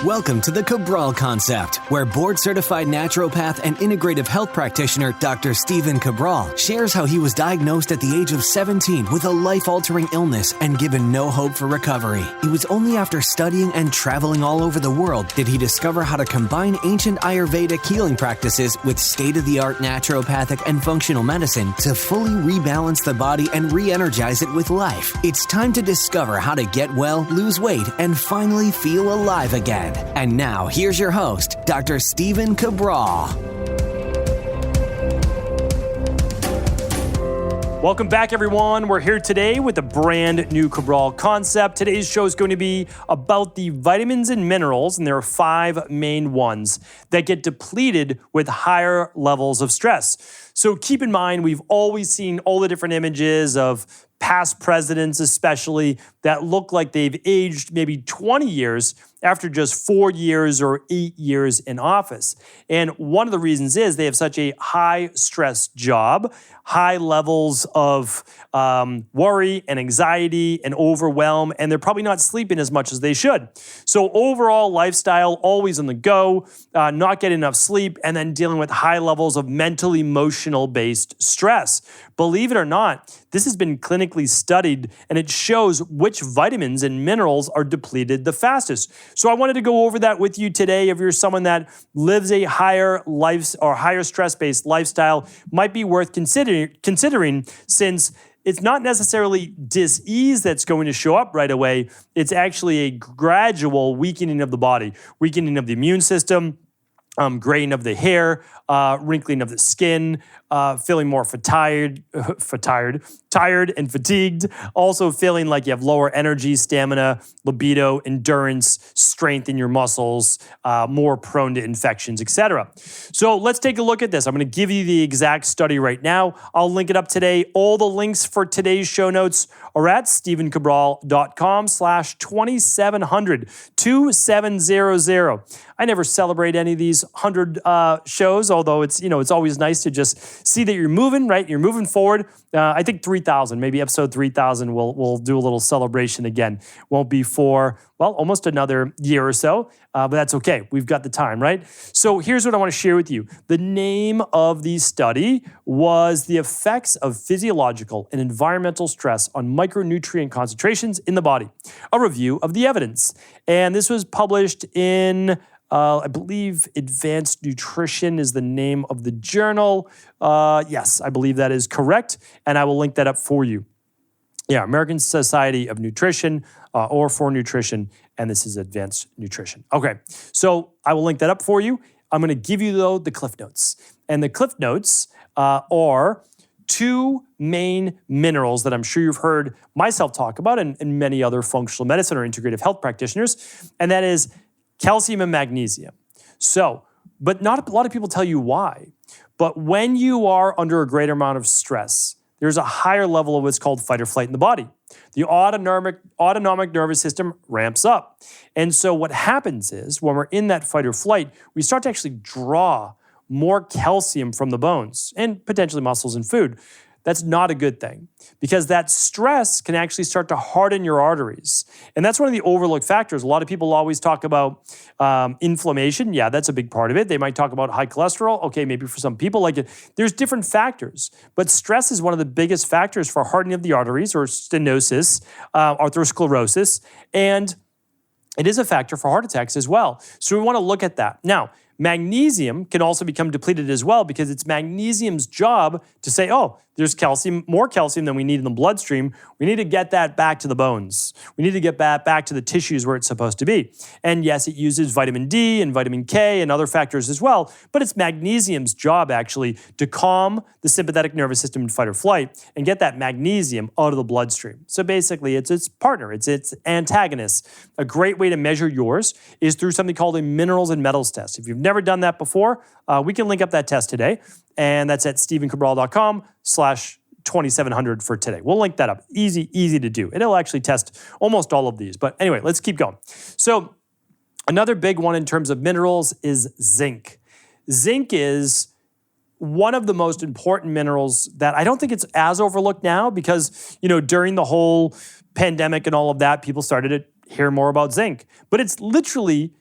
Welcome to the Cabral Concept, where board-certified naturopath and integrative health practitioner Dr. Stephen Cabral shares how he was diagnosed at the age of 17 with a life-altering illness and given no hope for recovery. It was only after studying and traveling all over the world did he discover how to combine ancient Ayurvedic healing practices with state-of-the-art naturopathic and functional medicine to fully rebalance the body and re-energize it with life. It's time to discover how to get well, lose weight, and finally feel alive again. And now, here's your host, Dr. Stephen Cabral. Welcome back, everyone. We're here today with a brand new Cabral concept. Today's show is going to be about the vitamins and minerals, and there are 5 main ones that get depleted with higher levels of stress. So keep in mind, we've always seen all the different images of past presidents especially that look like they've aged maybe 20 years after just 4 years or 8 years in office. And one of the reasons is they have such a high stress job, high levels of worry and anxiety and overwhelm, and they're probably not sleeping as much as they should. So overall lifestyle, always on the go, not getting enough sleep, and then dealing with high levels of mental, emotional-based stress. Believe it or not, this has been clinically studied, and it shows which vitamins and minerals are depleted the fastest. So I wanted to go over that with you today. If you're someone that lives a higher life or higher stress-based lifestyle, might be worth considering since it's not necessarily dis-ease that's going to show up right away. It's actually a gradual weakening of the body, weakening of the immune system, graying of the hair, wrinkling of the skin, feeling more tired and fatigued, also feeling like you have lower energy, stamina, libido, endurance, strength in your muscles, more prone to infections, etc. So let's take a look at this. I'm going to give you the exact study right now. I'll link it up today. All the links for today's show notes are at stephencabral.com/2700, 2700. I never celebrate any of these 100 shows, although it's always nice to just see that you're moving, right? You're moving forward. I think 3,000, maybe episode 3,000, we'll do a little celebration again. Won't be for, almost another year or so, but that's okay. We've got the time, right? So here's what I want to share with you. The name of the study was The Effects of Physiological and Environmental Stress on Micronutrient Concentrations in the Body, a review of the evidence. And this was published in I believe Advanced Nutrition is the name of the journal. Yes, I believe that is correct. And I will link that up for you. Yeah, American Society of Nutrition or for Nutrition. And this is Advanced Nutrition. Okay, so I will link that up for you. I'm going to give you, though, the Cliff Notes. And the Cliff Notes are 2 main minerals that I'm sure you've heard myself talk about and many other functional medicine or integrative health practitioners. And that is calcium and magnesium. So, but not a lot of people tell you why. But when you are under a greater amount of stress, there's a higher level of what's called fight or flight in the body. The autonomic nervous system ramps up. And so what happens is when we're in that fight or flight, we start to actually draw more calcium from the bones and potentially muscles and food. That's not a good thing because that stress can actually start to harden your arteries. And that's one of the overlooked factors. A lot of people always talk about inflammation. Yeah, that's a big part of it. They might talk about high cholesterol. Okay, maybe for some people like it. There's different factors, but stress is one of the biggest factors for hardening of the arteries or stenosis, atherosclerosis, and it is a factor for heart attacks as well. So we want to look at that. Now, magnesium can also become depleted as well because it's magnesium's job to say, there's calcium, more calcium than we need in the bloodstream. We need to get that back to the bones. We need to get that back to the tissues where it's supposed to be. And yes, it uses vitamin D and vitamin K and other factors as well, but it's magnesium's job actually to calm the sympathetic nervous system in fight or flight and get that magnesium out of the bloodstream. So basically, it's its partner, it's its antagonist. A great way to measure yours is through something called a minerals and metals test. If you've never done that before, we can link up that test today. And that's at stephencabral.com/2700 for today. We'll link that up. Easy to do. It'll actually test almost all of these. But anyway, let's keep going. So another big one in terms of minerals is zinc. Zinc is one of the most important minerals that I don't think it's as overlooked now because, during the whole pandemic and all of that, people started to hear more about zinc. But it's literally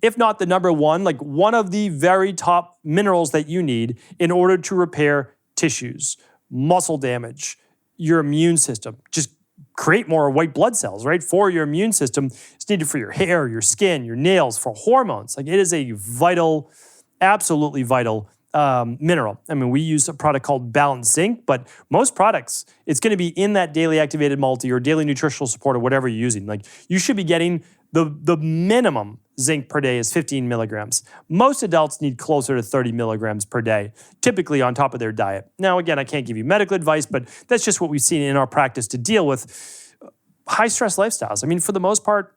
if not the number one, like one of the very top minerals that you need in order to repair tissues, muscle damage, your immune system. Just create more white blood cells, right? For your immune system. It's needed for your hair, your skin, your nails, for hormones. Like it is a vital, absolutely vital mineral. I mean, we use a product called Balanced Zinc, but most products, it's going to be in that daily activated multi or daily nutritional support or whatever you're using. Like you should be getting the minimum zinc per day is 15 milligrams. Most adults need closer to 30 milligrams per day, typically on top of their diet. Now, again, I can't give you medical advice, but that's just what we've seen in our practice to deal with high stress lifestyles. I mean, for the most part,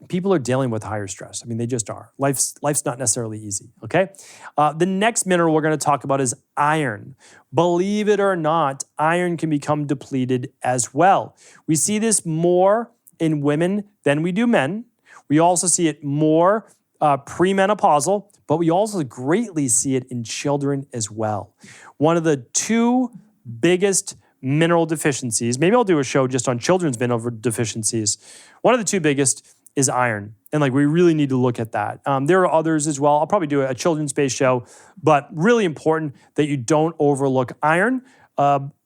people are dealing with higher stress. I mean, they just are. Life's not necessarily easy, okay? The next mineral we're going to talk about is iron. Believe it or not, iron can become depleted as well. We see this more in women than we do men. We also see it more premenopausal, but we also greatly see it in children as well. One of the two biggest mineral deficiencies, maybe I'll do a show just on children's mineral deficiencies. One of the two biggest is iron. And like, we really need to look at that. There are others as well. I'll probably do a children's-based show, but really important that you don't overlook iron.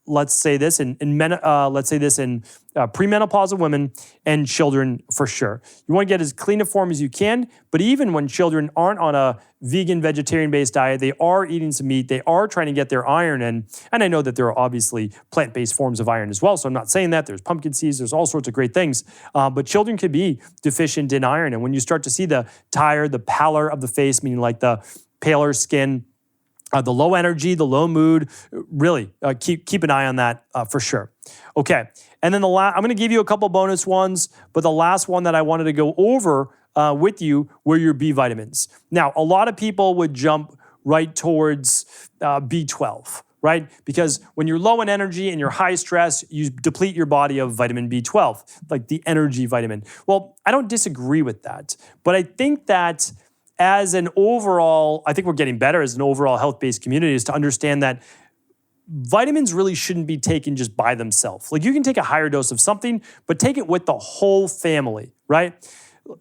Let's say this in premenopausal women and children for sure. You want to get as clean a form as you can, but even when children aren't on a vegan, vegetarian-based diet, they are eating some meat, they are trying to get their iron in, and I know that there are obviously plant-based forms of iron as well, so I'm not saying that. There's pumpkin seeds, there's all sorts of great things, but children could be deficient in iron, and when you start to see the tired, the pallor of the face, meaning like the paler skin, the low energy, the low mood, really keep an eye on that for sure. Okay, and then I'm going to give you a couple bonus ones, but the last one that I wanted to go over with you were your B vitamins. Now, a lot of people would jump right towards B12, right? Because when you're low in energy and you're high stress, you deplete your body of vitamin B12, like the energy vitamin. Well, I don't disagree with that, but I think that as an overall, I think we're getting better as an overall health-based community is to understand that vitamins really shouldn't be taken just by themselves. Like you can take a higher dose of something, but take it with the whole family, right?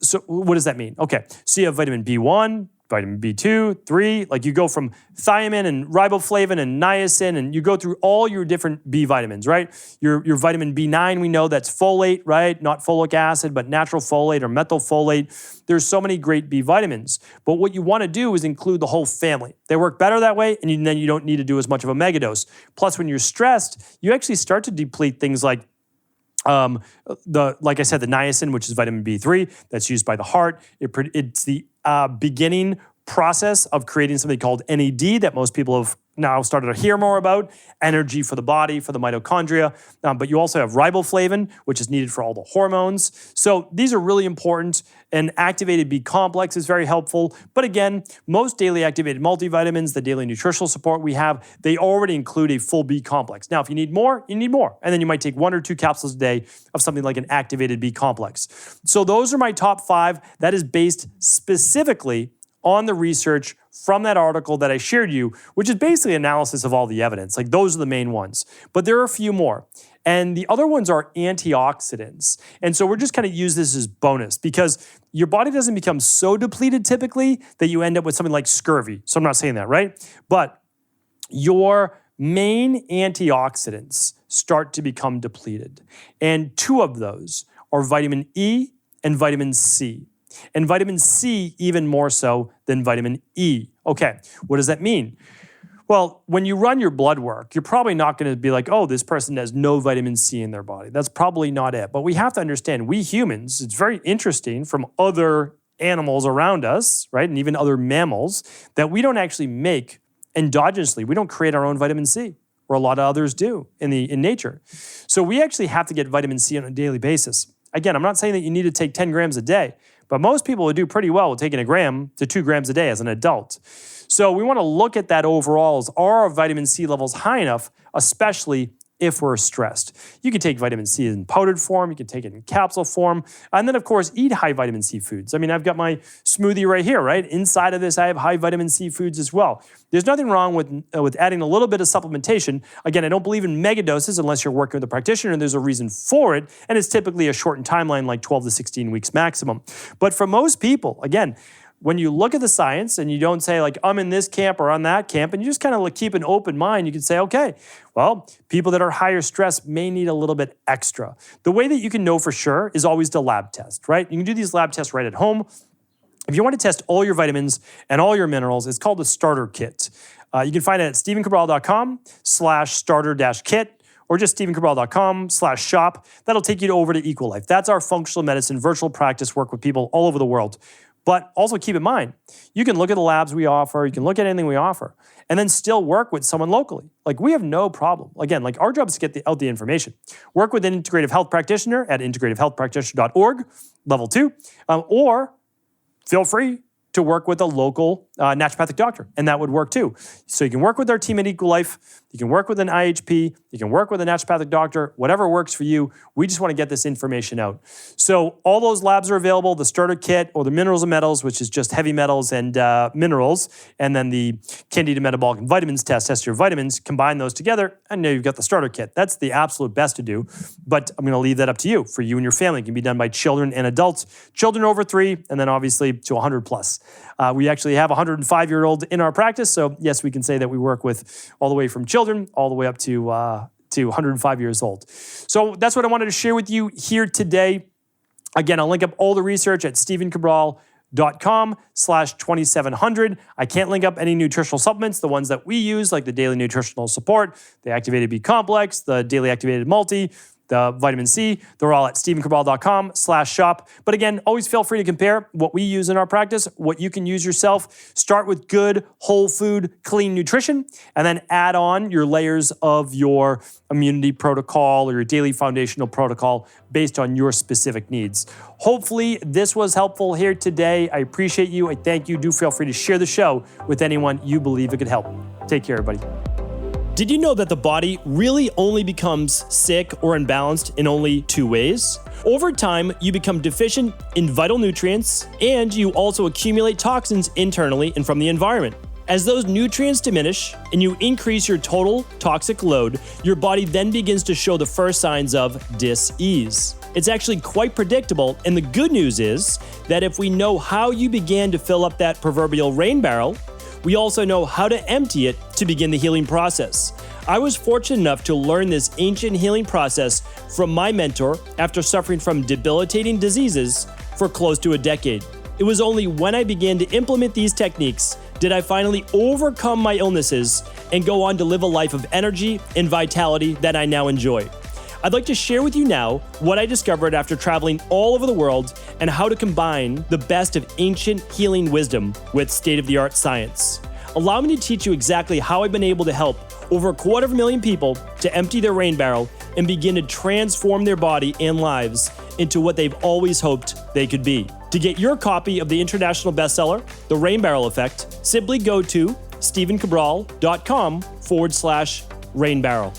So what does that mean? Okay, so you have vitamin B1, vitamin B2, 3, like you go from thiamine and riboflavin and niacin, and you go through all your different B vitamins, right? Your vitamin B9, we know that's folate, right? Not folic acid, but natural folate or methylfolate. There's so many great B vitamins. But what you want to do is include the whole family. They work better that way, and then you don't need to do as much of a megadose. Plus, when you're stressed, you actually start to deplete things like like I said, the niacin, which is vitamin B3, that's used by the heart. It's the beginning process of creating something called NAD that most people have now started to hear more about, energy for the body, for the mitochondria. But you also have riboflavin, which is needed for all the hormones. So these are really important. An activated B complex is very helpful. But again, most daily activated multivitamins, the daily nutritional support we have, they already include a full B complex. Now, if you need more, you need more. And then you might take 1 or 2 capsules a day of something like an activated B complex. So those are my top 5. That is based specifically on the research from that article that I shared you, which is basically analysis of all the evidence. Like those are the main ones. But there are a few more. And the other ones are antioxidants. And so we're just kind of use this as bonus because your body doesn't become so depleted typically that you end up with something like scurvy. So I'm not saying that, right? But your main antioxidants start to become depleted. And 2 of those are vitamin E and vitamin C. And vitamin C even more so than vitamin E. Okay, what does that mean? Well, when you run your blood work, you're probably not going to be like, oh, this person has no vitamin C in their body. That's probably not it. But we have to understand, we humans, it's very interesting from other animals around us, right, and even other mammals, that we don't actually make endogenously. We don't create our own vitamin C, where a lot of others do in nature. So we actually have to get vitamin C on a daily basis. Again, I'm not saying that you need to take 10 grams a day, but most people would do pretty well with taking 1 gram to 2 grams a day as an adult. So we want to look at that overall. Are our vitamin C levels high enough, especially if we're stressed? You can take vitamin C in powdered form. You can take it in capsule form. And then, of course, eat high vitamin C foods. I mean, I've got my smoothie right here, right? Inside of this, I have high vitamin C foods as well. There's nothing wrong with adding a little bit of supplementation. Again, I don't believe in megadoses unless you're working with a practitioner and there's a reason for it. And it's typically a shortened timeline, like 12 to 16 weeks maximum. But for most people, again, when you look at the science and you don't say like, I'm in this camp or on that camp, and you just kind of keep an open mind, you can say, okay, well, people that are higher stress may need a little bit extra. The way that you can know for sure is always to lab test, right? You can do these lab tests right at home. If you want to test all your vitamins and all your minerals, it's called a starter kit. You can find it at stevencabral.com/starter-kit or just stevencabral.com/shop. That'll take you over to Equilife. That's our functional medicine virtual practice work with people all over the world. But also keep in mind, you can look at the labs we offer, you can look at anything we offer, and then still work with someone locally. Like we have no problem. Again, like our job is to get out the information. Work with an integrative health practitioner at integrativehealthpractitioner.org, level 2, or feel free to work with a local naturopathic doctor, and that would work too. So you can work with our team at Equilife, you can work with an IHP, you can work with a naturopathic doctor, whatever works for you. We just want to get this information out. So all those labs are available, the starter kit or the minerals and metals, which is just heavy metals and minerals, and then the Candida metabolic and vitamins test your vitamins, combine those together, and now you've got the starter kit. That's the absolute best to do, but I'm going to leave that up to you. For you and your family, it can be done by children and adults, children over 3, and then obviously to 100 plus. We actually have a 105-year-old in our practice, so yes, we can say that we work with all the way from children all the way up to 105 years old. So that's what I wanted to share with you here today. Again, I'll link up all the research at stevencabral.com/2700. I can't link up any nutritional supplements, the ones that we use, like the daily nutritional support, the activated B complex, the daily activated multi, the vitamin C. They're all at stevencabral.com/shop. But again, always feel free to compare what we use in our practice, what you can use yourself. Start with good, whole food, clean nutrition, and then add on your layers of your immunity protocol or your daily foundational protocol based on your specific needs. Hopefully, this was helpful here today. I appreciate you. I thank you. Do feel free to share the show with anyone you believe it could help. Take care, everybody. Did you know that the body really only becomes sick or imbalanced in only 2 ways? Over time, you become deficient in vital nutrients, and you also accumulate toxins internally and from the environment. As those nutrients diminish and you increase your total toxic load, your body then begins to show the first signs of dis-ease. It's actually quite predictable, and the good news is that if we know how you began to fill up that proverbial rain barrel, we also know how to empty it to begin the healing process. I was fortunate enough to learn this ancient healing process from my mentor after suffering from debilitating diseases for close to a decade. It was only when I began to implement these techniques did I finally overcome my illnesses and go on to live a life of energy and vitality that I now enjoy. I'd like to share with you now what I discovered after traveling all over the world and how to combine the best of ancient healing wisdom with state-of-the-art science. Allow me to teach you exactly how I've been able to help over 250,000 people to empty their rain barrel and begin to transform their body and lives into what they've always hoped they could be. To get your copy of the international bestseller, The Rain Barrel Effect, simply go to stevencabral.com/rainbarrel.